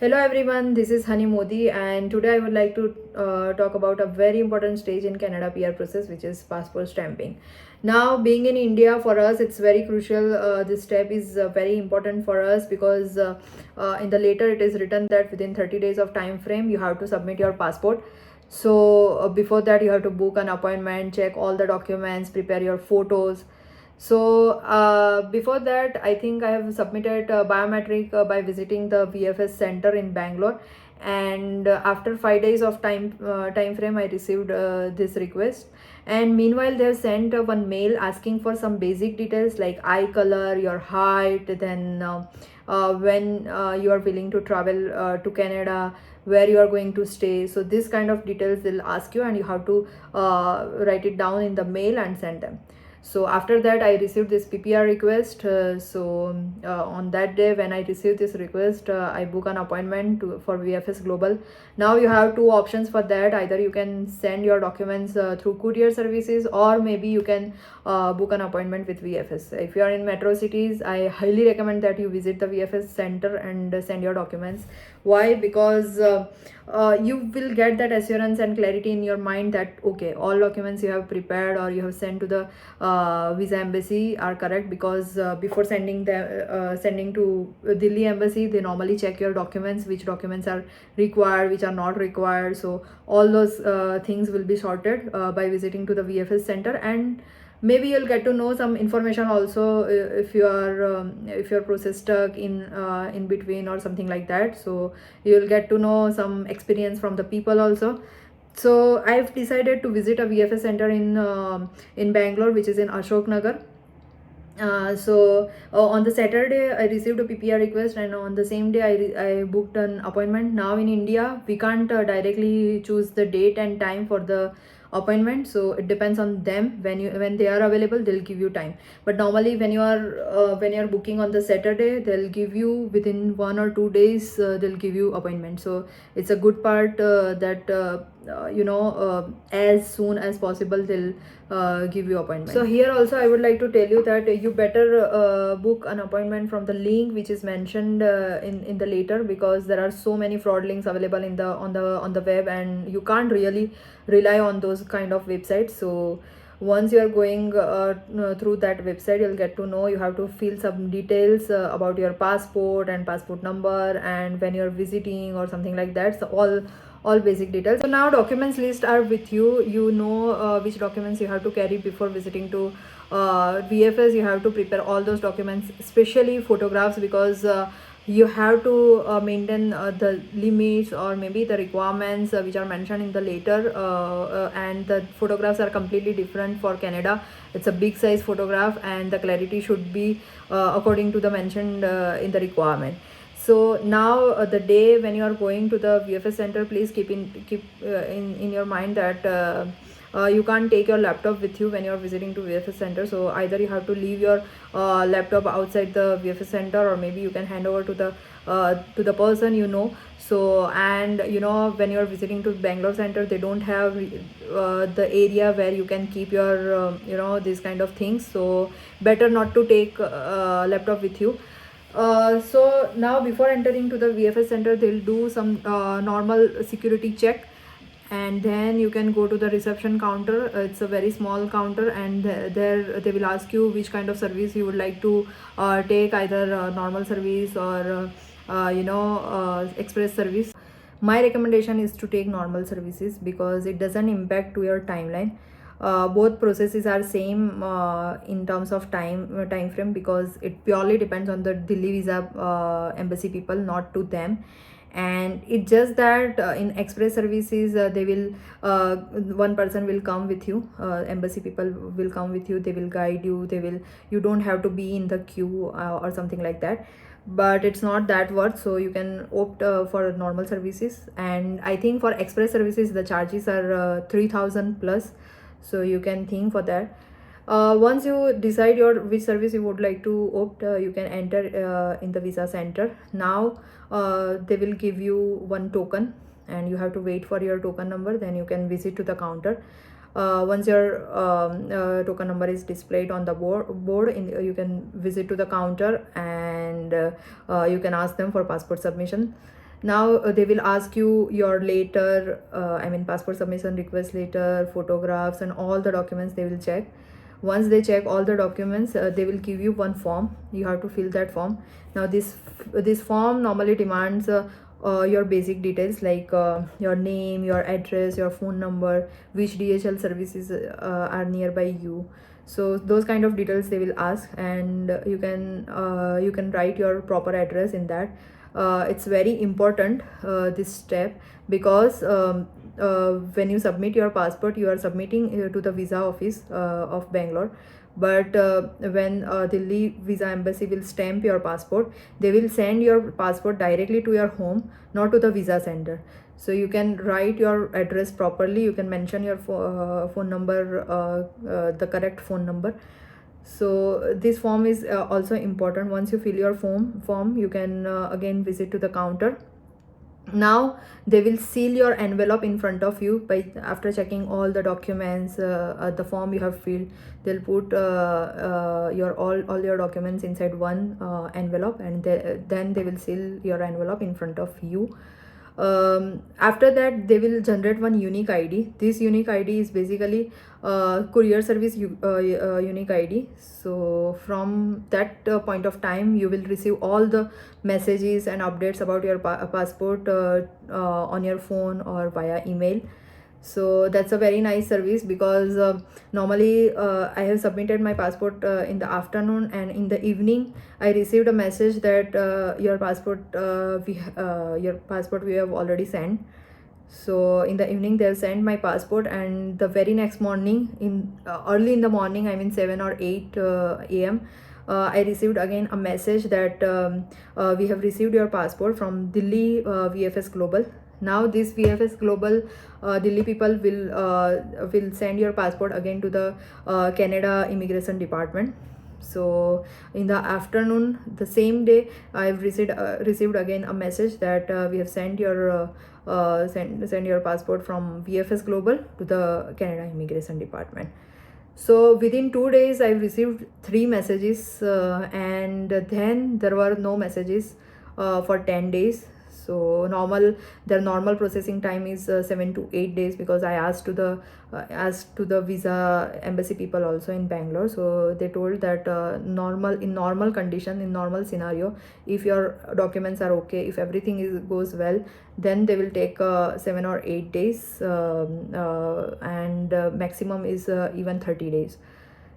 Hello everyone, this is Hani Modi, and today I would like to talk about a very important stage in Canada PR process, which is passport stamping. Now, being in India, for us it's very crucial. This step is very important for us because in the later it is written that within 30 days of time frame you have to submit your passport. So before that you have to book an appointment, check all the documents, prepare your photos. So before that, I think I have submitted biometric by visiting the VFS center in Bangalore, and after 5 days of time frame, I received this request. And meanwhile, they have sent one mail asking for some basic details like eye color, your height, then when you are willing to travel to Canada, where you are going to stay. So this kind of details they'll ask you, and you have to write it down in the mail and send them. So after that I received this PPR request. On that day when I received this request, I book an appointment for VFS Global. Now you have two options for that. Either you can send your documents through courier services, or maybe you can book an appointment with VFS. If you are in metro cities, I highly recommend that you visit the VFS center and send your documents. Why? Because you will get that assurance and clarity in your mind that okay, all documents you have prepared or you have sent to the visa embassy are correct. Because before sending to Delhi embassy, they normally check your documents, which documents are required, which are not required. So all those things will be sorted by visiting to the VFS center. And maybe you'll get to know some information also if your process stuck in between or something like that. So you'll get to know some experience from the people also. So I've decided to visit a VFS center in Bangalore, which is in Ashok Nagar. On the Saturday I received a PPR request, and on the same day I booked an appointment. Now in India we can't directly choose the date and time for the appointment, so it depends on them. When they are available, they'll give you time. But normally when you're booking on the Saturday, they'll give you within 1 or 2 days, they'll give you appointment. So it's a good part that as soon as possible they'll give you appointment. So here also I would like to tell you that you better book an appointment from the link which is mentioned in the later, because there are so many fraud links available on the web, and you can't really rely on those kind of websites. So once you are going through that website, you'll get to know you have to fill some details about your passport and passport number, and when you're visiting or something like that. So all basic details. So now documents list are with you. You know which documents you have to carry before visiting to VFS. You have to prepare all those documents, especially photographs, because you have to maintain the limits or maybe the requirements which are mentioned in the later, and the photographs are completely different for Canada. It's a big size photograph, and the clarity should be according to the mentioned in the requirement. So now the day when you are going to the VFS center, please keep in your mind that you can't take your laptop with you when you are visiting to VFS center. So either you have to leave your laptop outside the VFS center, or maybe you can hand over to the person you know. So, and when you are visiting to Bangalore center, they don't have the area where you can keep your these kind of things. So better not to take laptop with you. So now before entering to the VFS center, they'll do some normal security check, and then you can go to the reception counter. It's a very small counter, and there they will ask you which kind of service you would like to take, either normal service or express service. My recommendation is to take normal services because it doesn't impact to your timeline. Both processes are same in terms of time frame, because it purely depends on the Delhi visa embassy people, not to them. And it's just that in express services, they will one person will come with you. Embassy people will come with you, they will guide you, you don't have to be in the queue or something like that. But it's not that worth, so you can opt for normal services. And I think for express services the charges are 3000 plus, so you can think for that. Once you decide which service you would like to opt, you can enter in the visa center. Now they will give you one token, and you have to wait for your token number, then you can visit to the counter. Once your token number is displayed on the board, you can visit to the counter, and you can ask them for passport submission. Now they will ask you your later, I mean passport submission request letter, photographs, and all the documents they will check. Once they check all the documents, they will give you one form. You have to fill that form. Now this form normally demands your basic details like your name, your address, your phone number, which DHL services are nearby you. So those kind of details they will ask, and you can write your proper address in that. It's very important, this step, because when you submit your passport, you are submitting to the visa office of Bangalore. But when Delhi visa embassy will stamp your passport, they will send your passport directly to your home, not to the visa center. So you can write your address properly, you can mention your phone number, the correct phone number. So this form is also important. Once you fill your form, you can again visit to the counter. Now they will seal your envelope in front of you by after checking all the documents, the form you have filled. They'll put your all your documents inside one envelope, and then they will seal your envelope in front of you. After that, they will generate one unique ID. This unique ID is basically courier service unique ID. So from that point of time, you will receive all the messages and updates about your passport on your phone or via email. So that's a very nice service, because normally I have submitted my passport in the afternoon, and in the evening I received a message that your passport we have already sent. So in the evening they have sent my passport, and the very next morning, in early in the morning, I mean 7 or 8 a.m., I received again a message that we have received your passport from Delhi VFS Global. Now this VFS Global Delhi people will send your passport again to the Canada Immigration Department. So in the afternoon, the same day, I've received again a message that we have sent your send your passport from VFS Global to the Canada Immigration Department. So within 2 days, I received 3 messages, and then there were no messages for 10 days. So their normal processing time is 7 to 8 days, because I asked to the visa embassy people also in Bangalore. So they told that in normal condition, in normal scenario, if your documents are okay, if everything goes well, then they will take 7 or 8 days, and maximum is even 30 days.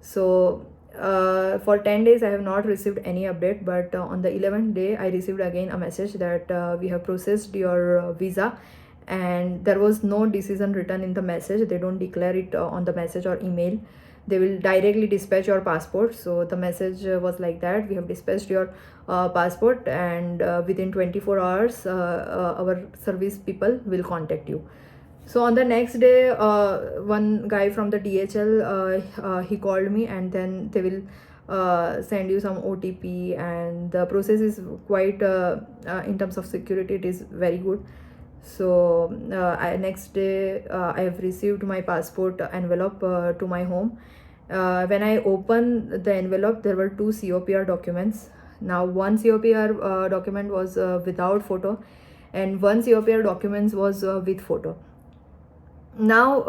So for 10 days I have not received any update, but on the 11th day I received again a message that we have processed your visa, and there was no decision written in the message. They don't declare it on the message or email. They will directly dispatch your passport. So the message was like that: we have dispatched your passport, and within 24 hours our service people will contact you. So on the next day, one guy from the DHL, he called me, and then they will send you some OTP, and the process is quite in terms of security, it is very good. So next day I have received my passport envelope to my home. When I opened the envelope, there were 2 COPR documents. Now one COPR document was without photo, and one COPR document was with photo. Now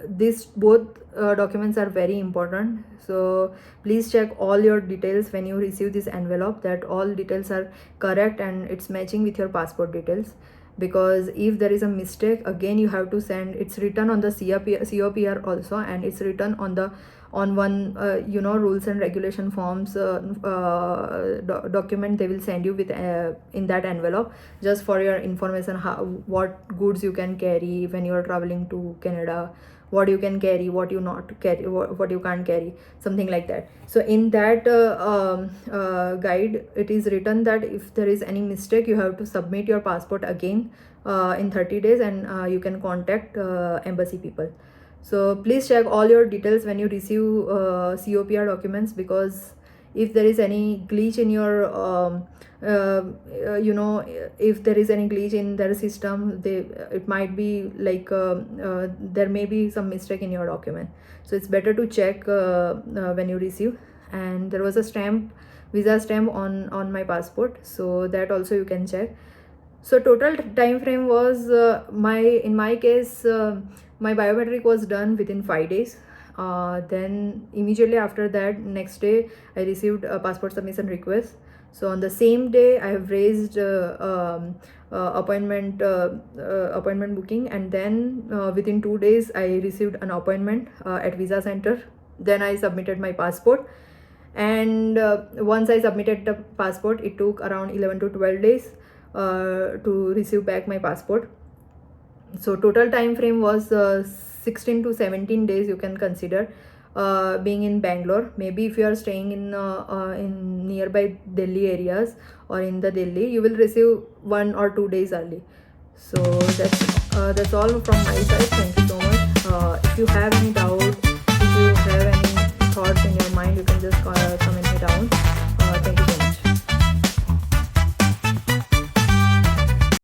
these both documents are very important, so please check all your details when you receive this envelope, that all details are correct and it's matching with your passport details. Because if there is a mistake, again you have to send, it's written on the COPR also, and it's written on one rules and regulation forms document they will send you with in that envelope, just for your information, what goods you can carry when you are traveling to Canada, what you can carry, what you not carry, what you can't carry, something like that. So in that guide, it is written that if there is any mistake, you have to submit your passport again in 30 days, and you can contact embassy people. So please check all your details when you receive COPR documents, because if there is any glitch in your if there is any glitch in their system, it might be like there may be some mistake in your document. So it's better to check when you receive. And there was a visa stamp on my passport, so that also you can check. So total time frame was in my case, my biometric was done within 5 days. Then immediately after that, next day I received a passport submission request. So on the same day I have raised appointment booking, and then within 2 days I received an appointment at visa center. Then I submitted my passport, and once I submitted the passport, it took around 11 to 12 days to receive back my passport. So total time frame was 16 to 17 days, you can consider, being in Bangalore. Maybe if you are staying in nearby Delhi areas or in the Delhi, you will receive 1 or 2 days early. So that's all from my side. Thank you so much. If you have any doubt, if you have any thoughts in your mind, you can just comment me down. Thank you so much.